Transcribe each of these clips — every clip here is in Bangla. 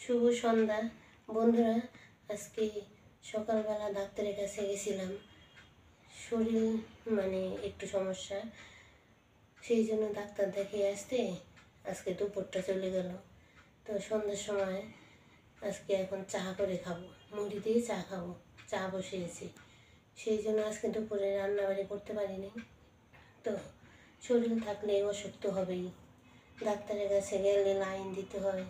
শুভ সন্ধ্যা বন্ধুরা। আজকে সকালবেলা ডাক্তারের কাছে গেছিলাম, শরীর একটু সমস্যা, সেই জন্য ডাক্তার দেখিয়ে আসতে আজকে দুপুরটা চলে গেল। তো সন্ধ্যার সময় আজকে এখন চা করে খাবো, মুড়ি দিয়ে চা খাবো, চা বসিয়েছি। সেই জন্য আজকে দুপুরে রান্নাবাড়ি করতে পারিনি। তো শরীর থাকলে অসুখ তো হবেই, ডাক্তারের কাছে গেলে লাইন দিতে হয়,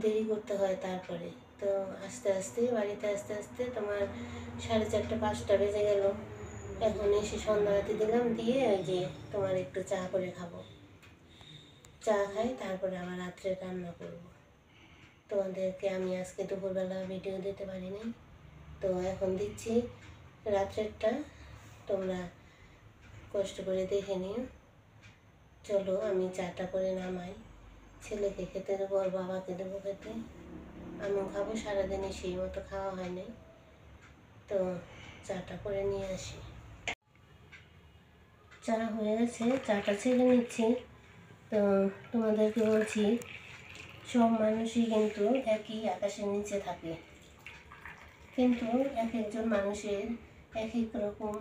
দেরি করতে হয়। তারপরে তো আস্তে আস্তে বাড়িতে আসতে আসতে তোমার 4:30 5টা বেজে গেল। এখন এসে সন্ধ্যাবাতি দিলাম, দিয়ে ওই যে তোমার একটু চা করে খাবো, চা খাই, তারপরে আবার রাত্রে রান্না করব। তোমাদেরকে আমি আজকে দুপুরবেলা ভিডিও দিতে পারিনি, তো এখন দিচ্ছি রাত্রেরটা, তোমরা কষ্ট করে দেখে নিও। চলো আমি চাটা করে নামাই, ছেলেকে খেতে দেবো আর বাবাকে দেবো খেতে, আমিও খাবো। সারাদিনে সেই মতো খাওয়া হয় নাই, তো চাটা করে নিয়ে আসি। চা হয়ে গেছে, চাটা ছেড়ে নিচ্ছি। তো তোমাদেরকে বলছি, সব মানুষই কিন্তু একই আকাশের নিচে থাকে, কিন্তু এক একজন মানুষের এক এক রকম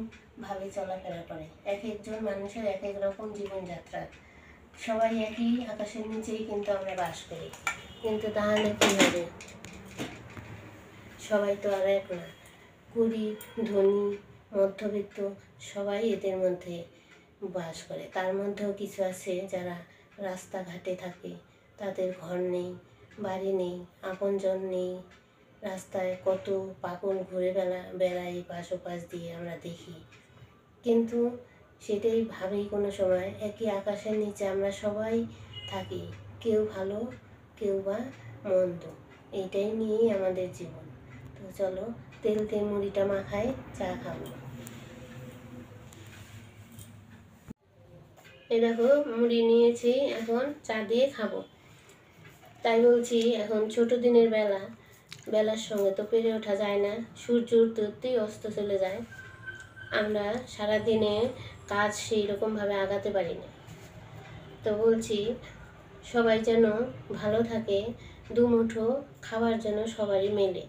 ভাবে চলাফেরা করে, এক একজন মানুষের এক এক রকম জীবনযাত্রা। সবাই একই আকাশের নিচেই কিন্তু আমরা বাস করি, কিন্তু তাহলে কী হবে? সবাই তো আর এক না, গরিব ধনী মধ্যবিত্ত সবাই এদের মধ্যে বাস করে। তার মধ্যেও কিছু আছে যারা রাস্তাঘাটে থাকে, তাদের ঘর নেই, বাড়ি নেই, আপনজন নেই, রাস্তায় কত পাগল ঘুরে বেড়ায় পাশ ওপাশ দিয়ে আমরা দেখি। কিন্তু সেটাই ভাবি কোনো সময়, একই আকাশের নিচে আমরা সবাই থাকি, কেউ ভালো কেউ বা মন্দ, এইটাই নিয়েই আমাদের জীবন। তো চলো তেল দিয়ে মুড়িটা মাখাই, চা খাবো। এই দেখো মুড়ি নিয়েছি, এখন চা দিয়ে খাবো। তাই বলছি, এখন ছোট দিনের বেলার সঙ্গে তো পেরে ওঠা যায় না, সূর্য উঠতেই অস্ত চলে যায়, আমরা সারাদিনে কাজ সেই রকমভাবে আগাতে পারি না। তো বলছি সবাই যেন ভালো থাকে, দুমুঠো খাবার যেন সবারই মেলে।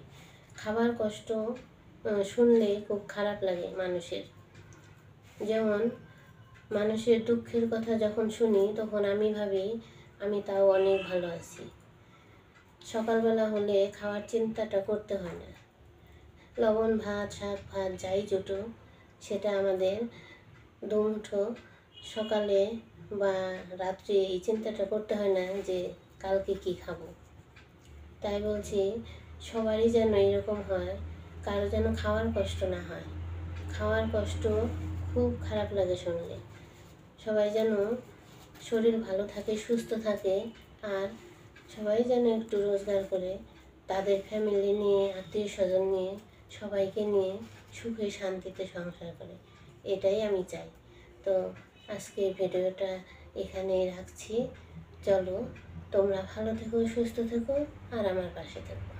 খাবার কষ্ট শুনলে খুব খারাপ লাগে মানুষের। যেমন মানুষের দুঃখের কথা যখন শুনি, তখন আমি ভাবি আমি তাও অনেক ভালো আছি। সকালবেলা হলে খাওয়ার চিন্তাটা করতে হয় না, লবণ ভাত শাক ভাত যাই জুটো সেটা আমাদের দুমুঠো সকালে বা রাত্রে এই চিন্তাটা করতে হয় না যে কালকে কি খাবো। তাই বলছি সবারই যেন এরকম হয়, কারো যেন খাওয়ার কষ্ট না হয়। খাওয়ার কষ্ট খুব খারাপ লাগে শুনলে। সবাই যেন শরীর ভালো থাকে, সুস্থ থাকে, আর সবাই যেন একটু রোজগার করে তাদের ফ্যামিলি নিয়ে, আত্মীয় স্বজন নিয়ে, সবাইকে নিয়ে সুখে শান্তিতে সংসার করে, এটাই আমি চাই। তো আজকে ভিডিওটা এখানেই রাখছি। চলো তোমরা ভালো থেকো, সুস্থ থেকো, আর আমার পাশে থেকো।